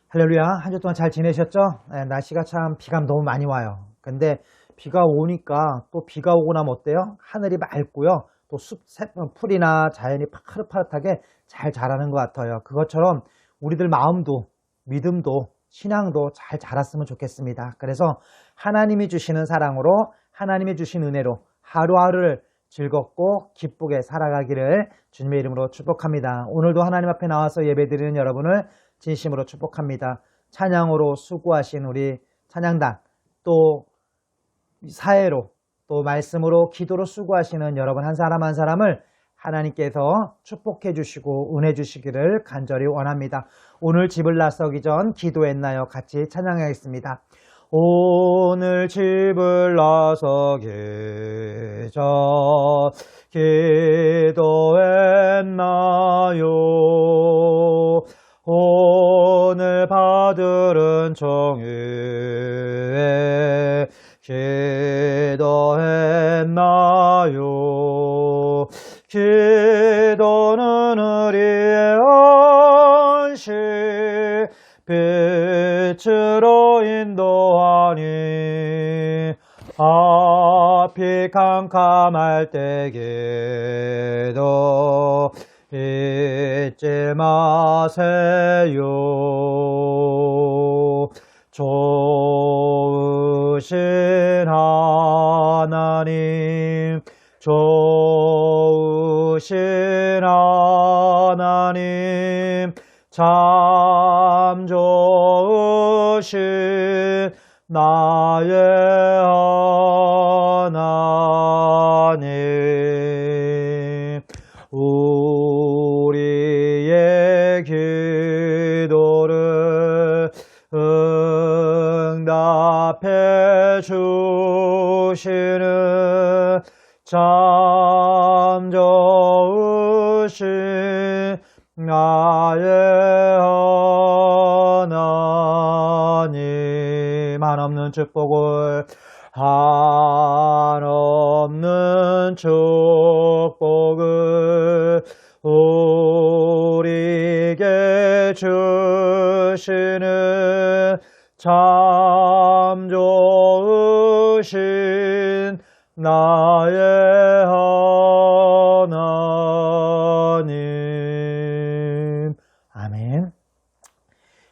할렐루야. 한 주 동안 잘 지내셨죠? 네, 날씨가 참 비가 너무 많이 와요. 근데 비가 오니까 또 비가 오고 나면 어때요? 하늘이 맑고요. 또 풀이나 자연이 파릇파릇하게 잘 자라는 것 같아요. 그것처럼 우리들 마음도, 믿음도, 신앙도 잘 자랐으면 좋겠습니다. 그래서 하나님이 주시는 사랑으로, 하나님이 주신 은혜로 하루하루를 즐겁고 기쁘게 살아가기를 주님의 이름으로 축복합니다. 오늘도 하나님 앞에 나와서 예배드리는 여러분을 진심으로 축복합니다. 찬양으로 수고하신 우리 찬양단, 또 사회로, 또 말씀으로 기도로 수고하시는 여러분 한 사람 한 사람을 하나님께서 축복해 주시고 은혜 주시기를 간절히 원합니다. 오늘 집을 나서기 전 기도했나요? 같이 찬양하겠습니다. 오늘 집을 나서기 전 기도했나요? 오늘 받들은 정의에 기도했나요? 기도는 우리의 안식 빛으로 인도하니 앞이 캄캄할 때 기도 잊지 마세요. 좋으신 하나님, 좋으신 하나님, 참 좋으신 나의 하나님. 우리의 기도를 응답해 주시는 참 좋으신 나의 하나님. 한없는 축복을 한없는 축복을 우리에게 주시는 참 좋으신 나의 하나님. 아멘.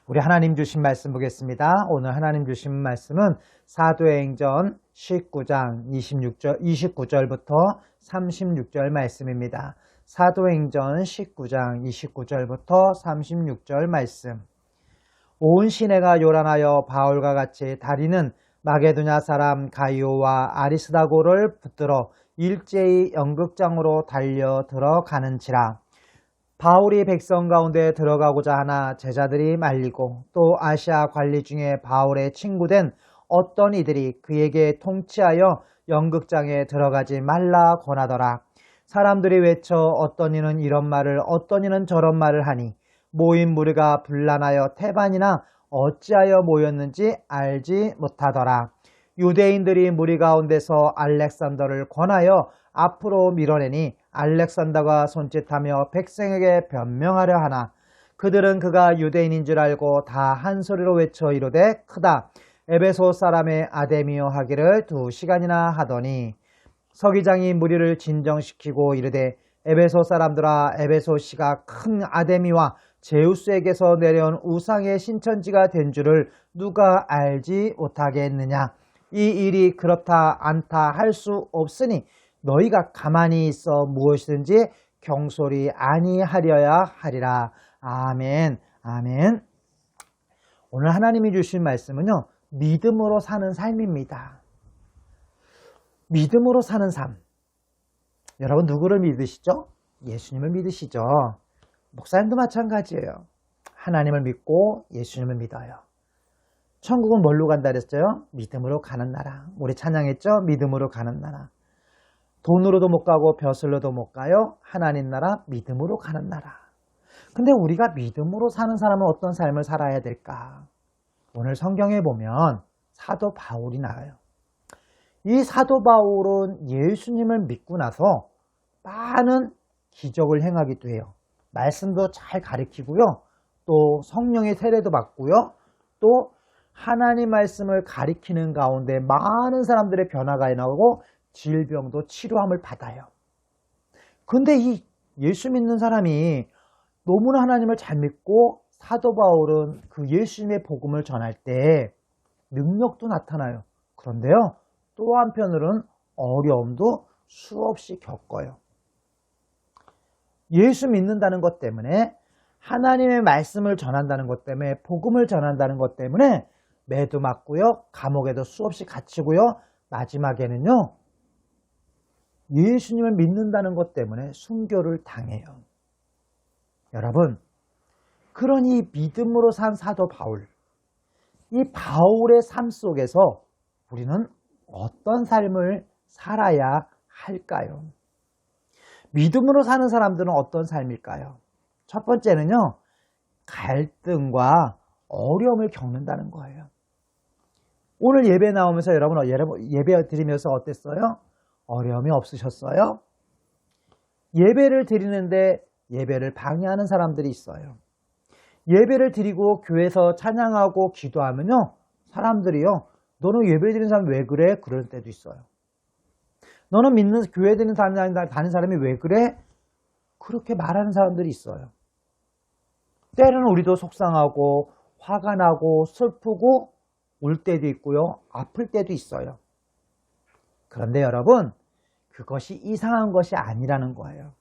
우리 하나님 주신 말씀 보겠습니다. 오늘 하나님 주신 말씀은 사도행전 19장 29절부터 36절 말씀입니다. 사도행전 19장 29절부터 36절 말씀. 온 시내가 요란하여 바울과 같이 다리는 마게도냐 사람 가이오와 아리스다고를 붙들어 일제히 연극장으로 달려 들어가는지라. 바울이 백성 가운데 들어가고자 하나 제자들이 말리고 또 아시아 관리 중에 바울의 친구된 어떤 이들이 그에게 통치하여 연극장에 들어가지 말라 권하더라. 사람들이 외쳐 어떤 이는 이런 말을 어떤 이는 저런 말을 하니 모인 무리가 분란하여 태반이나 어찌하여 모였는지 알지 못하더라. 유대인들이 무리 가운데서 알렉산더를 권하여 앞으로 밀어내니 알렉산더가 손짓하며 백성에게 변명하려 하나 그들은 그가 유대인인 줄 알고 다 한 소리로 외쳐 이르되 크다. 에베소 사람의 아데미오 하기를 2시간이나 하더니 서기장이 무리를 진정시키고 이르되 에베소 사람들아, 에베소시가 큰 아데미와 제우스에게서 내려온 우상의 신천지가 된 줄을 누가 알지 못하겠느냐. 이 일이 그렇다 않다 할 수 없으니 너희가 가만히 있어 무엇이든지 경솔히 아니하려야 하리라. 아멘. 아멘. 오늘 하나님이 주신 말씀은요, 믿음으로 사는 삶입니다. 믿음으로 사는 삶. 여러분 누구를 믿으시죠? 예수님을 믿으시죠? 목사님도 마찬가지예요. 하나님을 믿고 예수님을 믿어요. 천국은 뭘로 간다 그랬어요? 믿음으로 가는 나라. 우리 찬양했죠? 믿음으로 가는 나라. 돈으로도 못 가고 벼슬로도 못 가요. 하나님 나라, 믿음으로 가는 나라. 근데 우리가 믿음으로 사는 사람은 어떤 삶을 살아야 될까? 오늘 성경에 보면 사도 바울이 나와요. 이 사도 바울은 예수님을 믿고 나서 많은 기적을 행하기도 해요. 말씀도 잘 가르치고요. 또 성령의 세례도 받고요. 또 하나님 말씀을 가리키는 가운데 많은 사람들의 변화가 일어나고 질병도 치료함을 받아요. 근데 이 예수 믿는 사람이 너무나 하나님을 잘 믿고 사도 바울은 그 예수님의 복음을 전할 때 능력도 나타나요. 그런데요, 또 한편으로는 어려움도 수없이 겪어요. 예수 믿는다는 것 때문에, 하나님의 말씀을 전한다는 것 때문에, 복음을 전한다는 것 때문에 매도 맞고요, 감옥에도 수없이 갇히고요, 마지막에는요, 예수님을 믿는다는 것 때문에 순교를 당해요. 여러분, 그러니 믿음으로 산 사도 바울, 이 바울의 삶 속에서 우리는 어떤 삶을 살아야 할까요? 믿음으로 사는 사람들은 어떤 삶일까요? 첫 번째는요, 갈등과 어려움을 겪는다는 거예요. 오늘 예배 나오면서 여러분 예배 드리면서 어땠어요? 어려움이 없으셨어요? 예배를 드리는데 예배를 방해하는 사람들이 있어요. 예배를 드리고 교회에서 찬양하고 기도하면요, 사람들이요, 너는 예배 드리는 사람 왜 그래? 그럴 때도 있어요. 너는 믿는 교회 다니는 사람이 왜 그래? 그렇게 말하는 사람들이 있어요. 때로는 우리도 속상하고 화가 나고 슬프고 울 때도 있고요, 아플 때도 있어요. 그런데 여러분, 그것이 이상한 것이 아니라는 거예요.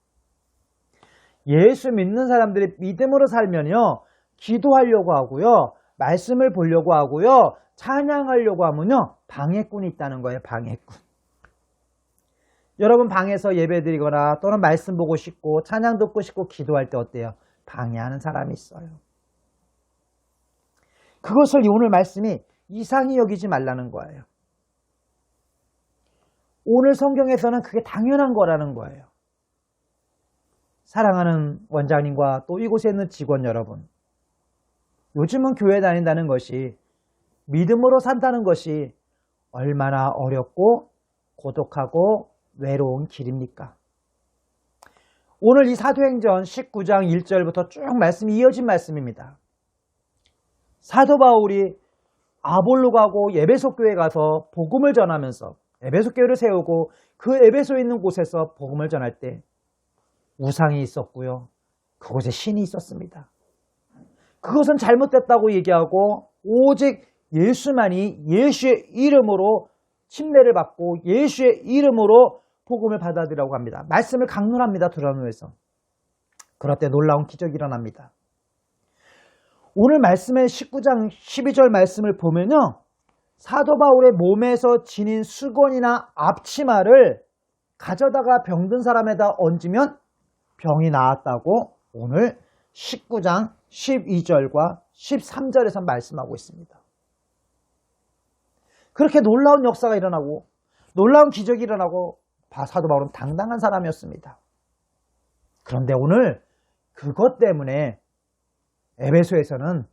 예수 믿는 사람들이 믿음으로 살면요, 기도하려고 하고요, 말씀을 보려고 하고요, 찬양하려고 하면요, 방해꾼이 있다는 거예요. 방해꾼. 여러분 방에서 예배드리거나 또는 말씀 보고 싶고 찬양 듣고 싶고 기도할 때 어때요? 방해하는 사람이 있어요. 그것을 오늘 말씀이 이상히 여기지 말라는 거예요. 오늘 성경에서는 그게 당연한 거라는 거예요. 사랑하는 원장님과 또 이곳에 있는 직원 여러분, 요즘은 교회 다닌다는 것이, 믿음으로 산다는 것이 얼마나 어렵고 고독하고 외로운 길입니까? 오늘 이 사도행전 19장 1절부터 쭉 말씀이 이어진 말씀입니다. 사도 바울이 아볼로 가고 에베소 교회 가서 복음을 전하면서 에베소 교회를 세우고 그 에베소에 있는 곳에서 복음을 전할 때 우상이 있었고요, 그곳에 신이 있었습니다. 그것은 잘못됐다고 얘기하고 오직 예수만이 예수의 이름으로 침례를 받고 예수의 이름으로 복음을 받아들이라고 합니다. 말씀을 강론합니다. 두라노에서. 그럴 때 놀라운 기적이 일어납니다. 오늘 말씀의 19장 12절 말씀을 보면요, 사도 바울의 몸에서 지닌 수건이나 앞치마를 가져다가 병든 사람에다 얹으면 병이 나았다고 오늘 19장 12절과 13절에서 말씀하고 있습니다. 그렇게 놀라운 역사가 일어나고 놀라운 기적이 일어나고 사도 바울은 당당한 사람이었습니다. 그런데 오늘 그것 때문에 에베소에서는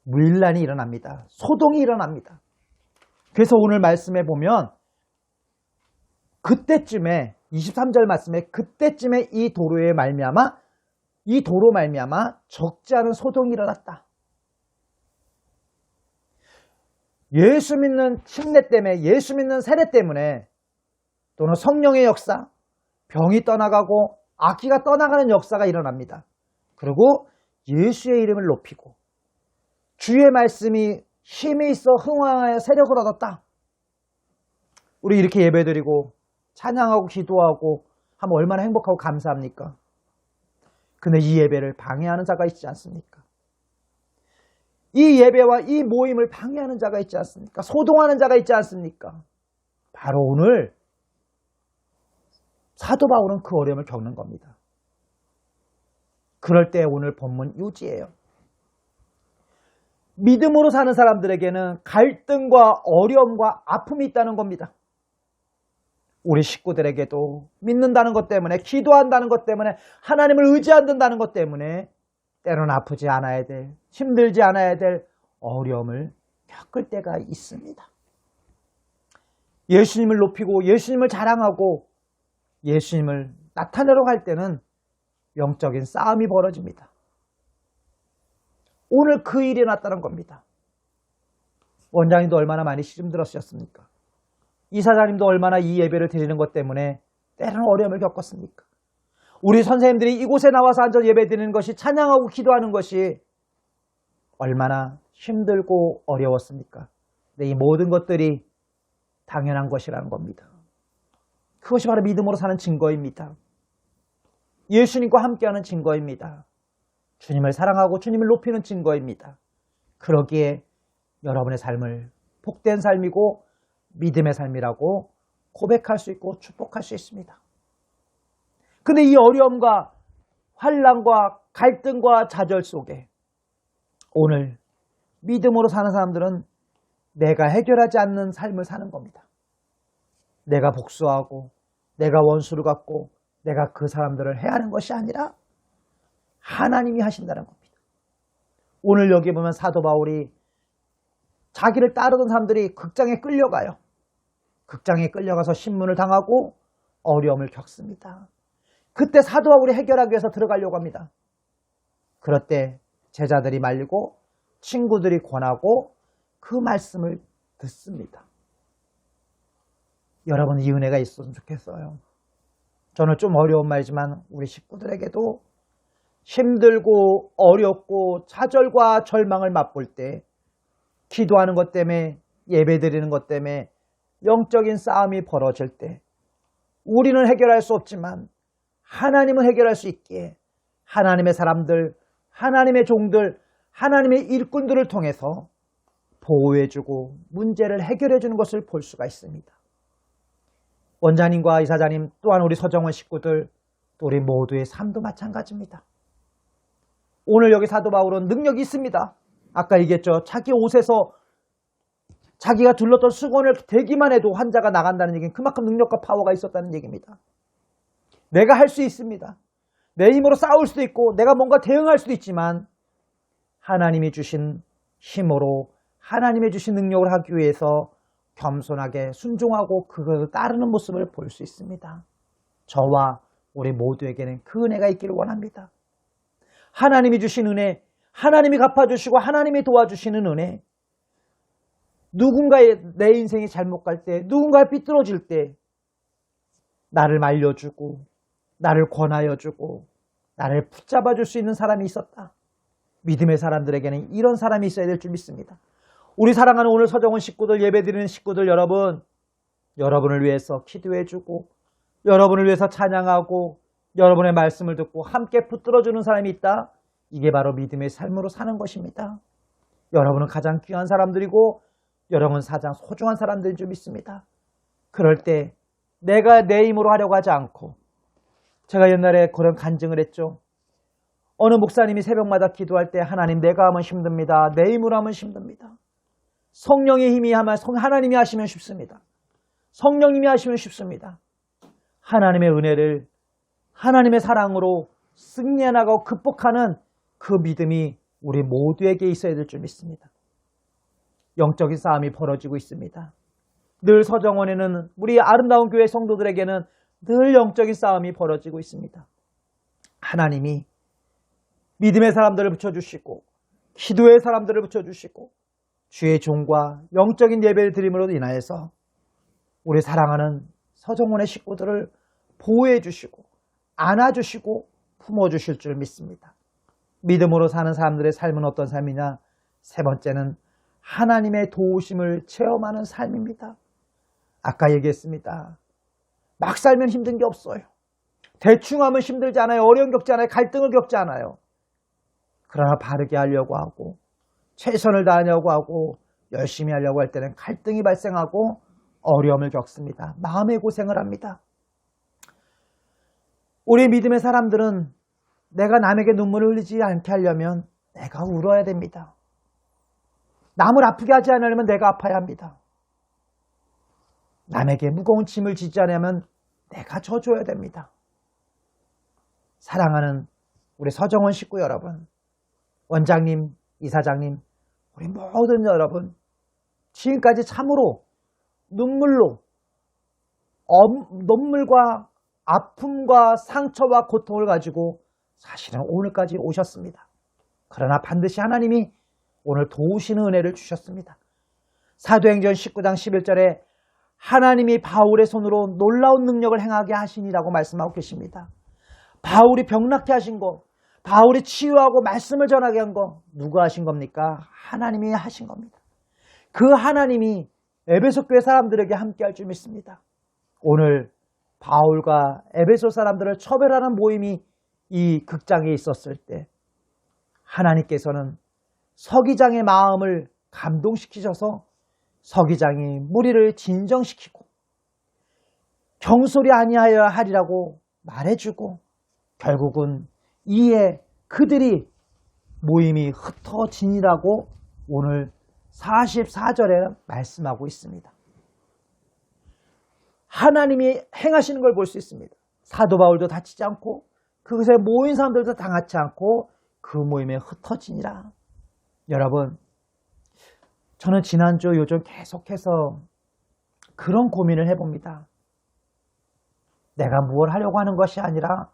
문란이 일어납니다. 소동이 일어납니다. 그래서 오늘 말씀에 보면 그때쯤에 23절 말씀에 그때쯤에 이 도로 말미암아 적지 않은 소동이 일어났다. 예수 믿는 침례 때문에, 예수 믿는 세례 때문에, 또는 성령의 역사, 병이 떠나가고 악기가 떠나가는 역사가 일어납니다. 그리고 예수의 이름을 높이고 주의 말씀이 힘이 있어 흥황하여 세력을 얻었다. 우리 이렇게 예배드리고 찬양하고 기도하고 하면 얼마나 행복하고 감사합니까? 근데 이 예배를 방해하는 자가 있지 않습니까? 이 예배와 이 모임을 방해하는 자가 있지 않습니까? 소동하는 자가 있지 않습니까? 바로 오늘 사도 바울은 그 어려움을 겪는 겁니다. 그럴 때 오늘 본문 요지예요. 믿음으로 사는 사람들에게는 갈등과 어려움과 아픔이 있다는 겁니다. 우리 식구들에게도 믿는다는 것 때문에, 기도한다는 것 때문에, 하나님을 의지한다는 것 때문에 때로는 아프지 않아야 될, 힘들지 않아야 될 어려움을 겪을 때가 있습니다. 예수님을 높이고 예수님을 자랑하고 예수님을 나타내러 갈 때는 영적인 싸움이 벌어집니다. 오늘 그 일이 났다는 겁니다. 원장님도 얼마나 많이 시름들었셨습니까? 이사장님도 얼마나 이 예배를 드리는 것 때문에 때로는 어려움을 겪었습니까? 우리 선생님들이 이곳에 나와서 앉아 예배 드리는 것이, 찬양하고 기도하는 것이 얼마나 힘들고 어려웠습니까? 근데 이 모든 것들이 당연한 것이라는 겁니다. 그것이 바로 믿음으로 사는 증거입니다. 예수님과 함께하는 증거입니다. 주님을 사랑하고 주님을 높이는 증거입니다. 그러기에 여러분의 삶을 복된 삶이고 믿음의 삶이라고 고백할 수 있고 축복할 수 있습니다. 근데 이 어려움과 환난과 갈등과 좌절 속에 오늘 믿음으로 사는 사람들은 내가 해결하지 않는 삶을 사는 겁니다. 내가 복수하고 내가 원수를 갖고 내가 그 사람들을 해하는 것이 아니라 하나님이 하신다는 겁니다. 오늘 여기 보면 사도 바울이 자기를 따르던 사람들이 극장에 끌려가요. 극장에 끌려가서 신문을 당하고 어려움을 겪습니다. 그때 사도 바울이 해결하기 위해서 들어가려고 합니다. 그럴 때 제자들이 말리고 친구들이 권하고 그 말씀을 듣습니다. 여러분, 이 은혜가 있었으면 좋겠어요. 저는 좀 어려운 말이지만 우리 식구들에게도 힘들고 어렵고 좌절과 절망을 맛볼 때, 기도하는 것 때문에, 예배드리는 것 때문에 영적인 싸움이 벌어질 때 우리는 해결할 수 없지만 하나님은 해결할 수 있기에 하나님의 사람들, 하나님의 종들, 하나님의 일꾼들을 통해서 보호해주고 문제를 해결해주는 것을 볼 수가 있습니다. 원장님과 이사장님, 또한 우리 서정원 식구들, 또 우리 모두의 삶도 마찬가지입니다. 오늘 여기 사도 바울은 능력이 있습니다. 아까 얘기했죠. 자기 옷에서 자기가 둘렀던 수건을 대기만 해도 환자가 나간다는 얘기는 그만큼 능력과 파워가 있었다는 얘기입니다. 내가 할 수 있습니다. 내 힘으로 싸울 수도 있고 내가 뭔가 대응할 수도 있지만 하나님이 주신 힘으로, 하나님이 주신 능력을 하기 위해서 겸손하게 순종하고 그것을 따르는 모습을 볼 수 있습니다. 저와 우리 모두에게는 그 은혜가 있기를 원합니다. 하나님이 주신 은혜, 하나님이 갚아주시고 하나님이 도와주시는 은혜, 누군가의 내 인생이 잘못 갈 때, 누군가가 삐뚤어질 때 나를 말려주고 나를 권하여주고 나를 붙잡아줄 수 있는 사람이 있었다. 믿음의 사람들에게는 이런 사람이 있어야 될 줄 믿습니다. 우리 사랑하는 오늘 서정원 식구들, 예배드리는 식구들 여러분, 여러분을 위해서 기도해주고 여러분을 위해서 찬양하고 여러분의 말씀을 듣고 함께 붙들어주는 사람이 있다. 이게 바로 믿음의 삶으로 사는 것입니다. 여러분은 가장 귀한 사람들이고 여러분은 가장 소중한 사람들인 줄 믿습니다. 그럴 때 내가 내 힘으로 하려고 하지 않고, 제가 옛날에 그런 간증을 했죠. 어느 목사님이 새벽마다 기도할 때 하나님, 내가 하면 힘듭니다. 내 힘으로 하면 힘듭니다. 성령의 힘이 하면 하나님이 하시면 쉽습니다. 성령님이 하시면 쉽습니다. 하나님의 은혜를 하나님의 사랑으로 승리해나가고 극복하는 그 믿음이 우리 모두에게 있어야 될 줄 믿습니다. 영적인 싸움이 벌어지고 있습니다. 늘 서정원에는, 우리 아름다운 교회 성도들에게는 늘 영적인 싸움이 벌어지고 있습니다. 하나님이 믿음의 사람들을 붙여주시고 기도의 사람들을 붙여주시고 주의 종과 영적인 예배를 드림으로 인하여서 우리 사랑하는 서정원의 식구들을 보호해 주시고 안아주시고 품어주실 줄 믿습니다. 믿음으로 사는 사람들의 삶은 어떤 삶이냐? 세 번째는 하나님의 도우심을 체험하는 삶입니다. 아까 얘기했습니다. 막 살면 힘든 게 없어요. 대충 하면 힘들지 않아요. 어려움 겪지 않아요. 갈등을 겪지 않아요. 그러나 바르게 하려고 하고 최선을 다하려고 하고 열심히 하려고 할 때는 갈등이 발생하고 어려움을 겪습니다. 마음의 고생을 합니다. 우리 믿음의 사람들은 내가 남에게 눈물을 흘리지 않게 하려면 내가 울어야 됩니다. 남을 아프게 하지 않으려면 내가 아파야 합니다. 남에게 무거운 짐을 지지 않으려면 내가 져줘야 됩니다. 사랑하는 우리 서정원 식구 여러분, 원장님, 이사장님, 우리 모든 여러분, 지금까지 참으로 눈물과 아픔과 상처와 고통을 가지고 사실은 오늘까지 오셨습니다. 그러나 반드시 하나님이 오늘 도우시는 은혜를 주셨습니다. 사도행전 19장 11절에 하나님이 바울의 손으로 놀라운 능력을 행하게 하시니라고 말씀하고 계십니다. 바울이 병낫게 하신 것, 바울이 치유하고 말씀을 전하게 한 것 누가 하신 겁니까? 하나님이 하신 겁니다. 그 하나님이 에베소 교회 사람들에게 함께할 줄 믿습니다. 오늘 바울과 에베소 사람들을 처벌하는 모임이 이 극장에 있었을 때 하나님께서는 서기장의 마음을 감동시키셔서 서기장이 무리를 진정시키고 경솔이 아니하여야 하리라고 말해주고 결국은 이에 그들이 모임이 흩어지니라고 오늘 44절에 말씀하고 있습니다. 하나님이 행하시는 걸 볼 수 있습니다. 사도 바울도 다치지 않고 그것에 모인 사람들도 당하지 않고 그 모임에 흩어지니라. 여러분, 저는 지난주 요즘 계속해서 그런 고민을 해봅니다. 내가 무엇을 하려고 하는 것이 아니라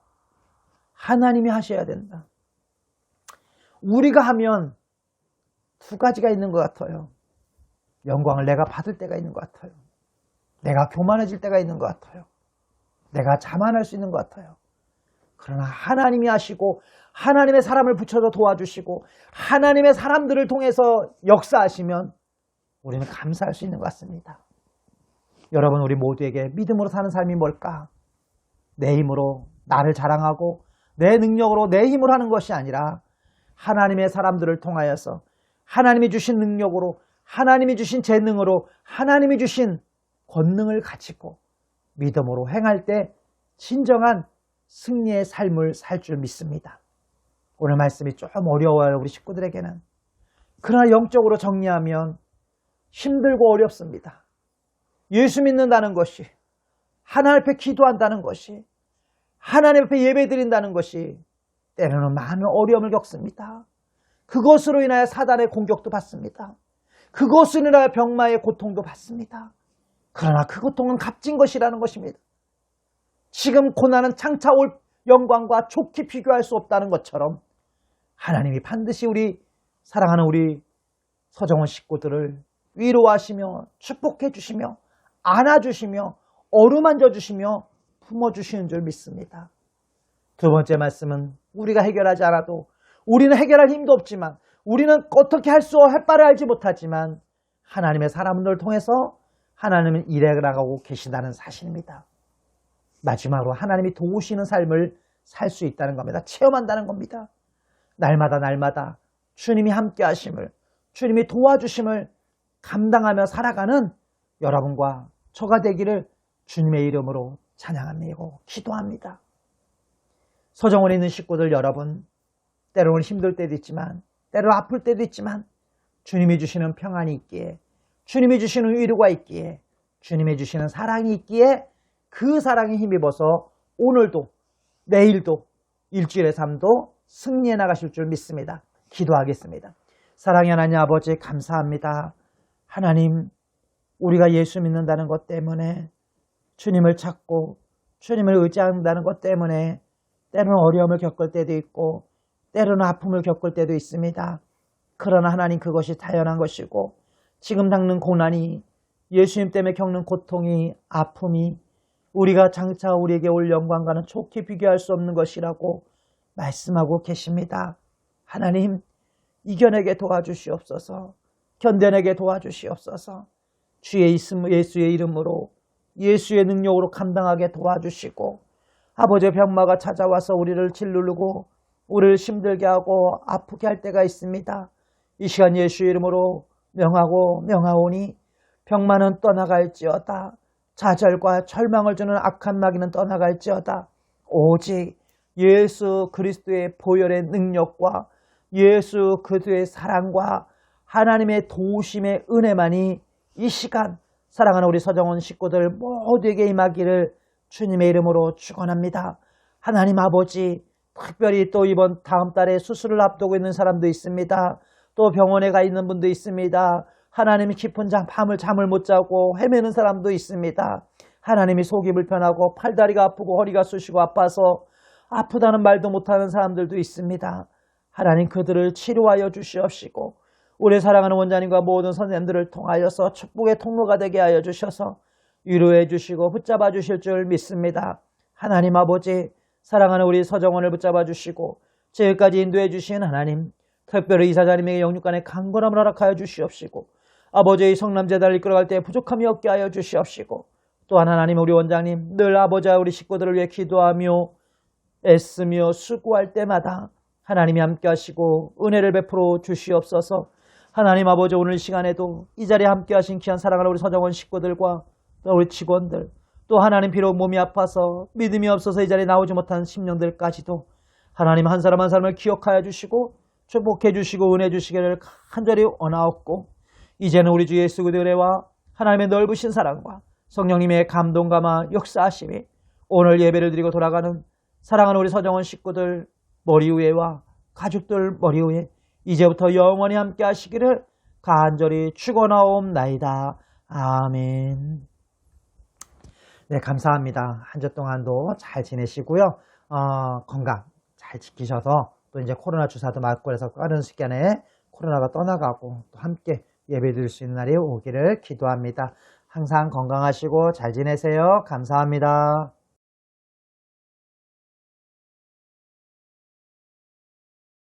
하나님이 하셔야 된다. 우리가 하면 두 가지가 있는 것 같아요. 영광을 내가 받을 때가 있는 것 같아요. 내가 교만해질 때가 있는 것 같아요. 내가 자만할 수 있는 것 같아요. 그러나 하나님이 하시고 하나님의 사람을 붙여서 도와주시고 하나님의 사람들을 통해서 역사하시면 우리는 감사할 수 있는 것 같습니다. 여러분, 우리 모두에게 믿음으로 사는 삶이 뭘까? 내 힘으로 나를 자랑하고 내 능력으로 내 힘으로 하는 것이 아니라 하나님의 사람들을 통하여서 하나님이 주신 능력으로 하나님이 주신 재능으로 하나님이 주신 권능을 가지고 믿음으로 행할 때 진정한 승리의 삶을 살 줄 믿습니다. 오늘 말씀이 좀 어려워요, 우리 식구들에게는. 그러나 영적으로 정리하면 힘들고 어렵습니다. 예수 믿는다는 것이, 하나님 앞에 기도한다는 것이, 하나님 앞에 예배드린다는 것이 때로는 많은 어려움을 겪습니다. 그것으로 인하여 사단의 공격도 받습니다. 그것으로 인하여 병마의 고통도 받습니다. 그러나 그 고통은 값진 것이라는 것입니다. 지금 고난은 장차 올 영광과 좋게 비교할 수 없다는 것처럼 하나님이 반드시 우리 사랑하는 우리 서정원 식구들을 위로하시며 축복해 주시며 안아주시며 어루만져 주시며 품어주시는 줄 믿습니다. 두 번째 말씀은 우리가 해결하지 않아도 우리는 해결할 힘도 없지만 우리는 어떻게 할 바를 알지 못하지만 하나님의 사람들을 통해서 하나님은 일해 나가고 계신다는 사실입니다. 마지막으로 하나님이 도우시는 삶을 살 수 있다는 겁니다. 체험한다는 겁니다. 날마다 주님이 함께 하심을, 주님이 도와주심을 감당하며 살아가는 여러분과 저가 되기를 주님의 이름으로 찬양합니다. 기도합니다. 서정원에 있는 식구들 여러분, 때로는 힘들 때도 있지만 때로 아플 때도 있지만 주님이 주시는 평안이 있기에, 주님이 주시는 위로가 있기에, 주님이 주시는 사랑이 있기에 그 사랑에 힘입어서 오늘도 내일도 일주일의 삶도 승리해 나가실 줄 믿습니다. 기도하겠습니다. 사랑의 하나님 아버지, 감사합니다. 하나님, 우리가 예수 믿는다는 것 때문에, 주님을 찾고 주님을 의지한다는 것 때문에 때로는 어려움을 겪을 때도 있고 때로는 아픔을 겪을 때도 있습니다. 그러나 하나님, 그것이 당연한 것이고 지금 겪는 고난이, 예수님 때문에 겪는 고통이, 아픔이 우리가 장차 우리에게 올 영광과는 좋게 비교할 수 없는 것이라고 말씀하고 계십니다. 하나님, 이겨내게 도와주시옵소서. 견뎌내게 도와주시옵소서. 주의 예수의 이름으로, 예수의 능력으로 감당하게 도와주시고, 아버지의 병마가 찾아와서 우리를 짓누르고 우리를 힘들게 하고 아프게 할 때가 있습니다. 이 시간 예수의 이름으로 명하오니 병마는 떠나갈지어다. 좌절과 절망을 주는 악한 마귀는 떠나갈지어다. 오직 예수 그리스도의 보혈의 능력과 예수 그리스도의 사랑과 하나님의 도우심의 은혜만이 이 시간 사랑하는 우리 서정원 식구들 모두에게 임하기를 주님의 이름으로 축원합니다. 하나님 아버지, 특별히 또 이번 다음 달에 수술을 앞두고 있는 사람도 있습니다. 또 병원에 가 있는 분도 있습니다. 하나님이 깊은 밤을 잠을 못 자고 헤매는 사람도 있습니다. 하나님이 속이 불편하고 팔다리가 아프고 허리가 쑤시고 아파서 아프다는 말도 못하는 사람들도 있습니다. 하나님 그들을 치료하여 주시옵시고 우리 사랑하는 원장님과 모든 선생님들을 통하여서 축복의 통로가 되게 하여 주셔서 위로해 주시고 붙잡아 주실 줄 믿습니다. 하나님 아버지, 사랑하는 우리 서정원을 붙잡아 주시고 지금까지 인도해 주신 하나님, 특별히 이사장님에게 영육간의 강건함을 허락하여 주시옵시고 아버지의 성남재단을 이끌어갈 때 부족함이 없게 하여 주시옵시고 또한 하나님 우리 원장님 늘 아버지와 우리 식구들을 위해 기도하며 애쓰며 수고할 때마다 하나님이 함께 하시고 은혜를 베풀어 주시옵소서. 하나님 아버지 오늘 시간에도 이 자리에 함께 하신 귀한 사랑하는 우리 서정원 식구들과 또 우리 직원들 또 하나님 비록 몸이 아파서 믿음이 없어서 이 자리에 나오지 못한 심령들까지도 하나님 한 사람 한 사람을 기억하여 주시고 축복해 주시고 은혜 주시기를 간절히 원하옵고 이제는 우리 주 예수 그리스도의 은혜와 하나님의 넓으신 사랑과 성령님의 감동감화 역사하심이 오늘 예배를 드리고 돌아가는 사랑하는 우리 서정원 식구들 머리 위에와 가족들 머리 위에 이제부터 영원히 함께 하시기를 간절히 축원하옵나이다. 아멘. 네, 감사합니다. 한 주 동안도 잘 지내시고요. 건강 잘 지키셔서 또 이제 코로나 주사도 맞고 그래서 빠른 시간에 코로나가 떠나가고 또 함께 예배 드릴 수 있는 날이 오기를 기도합니다. 항상 건강하시고 잘 지내세요. 감사합니다.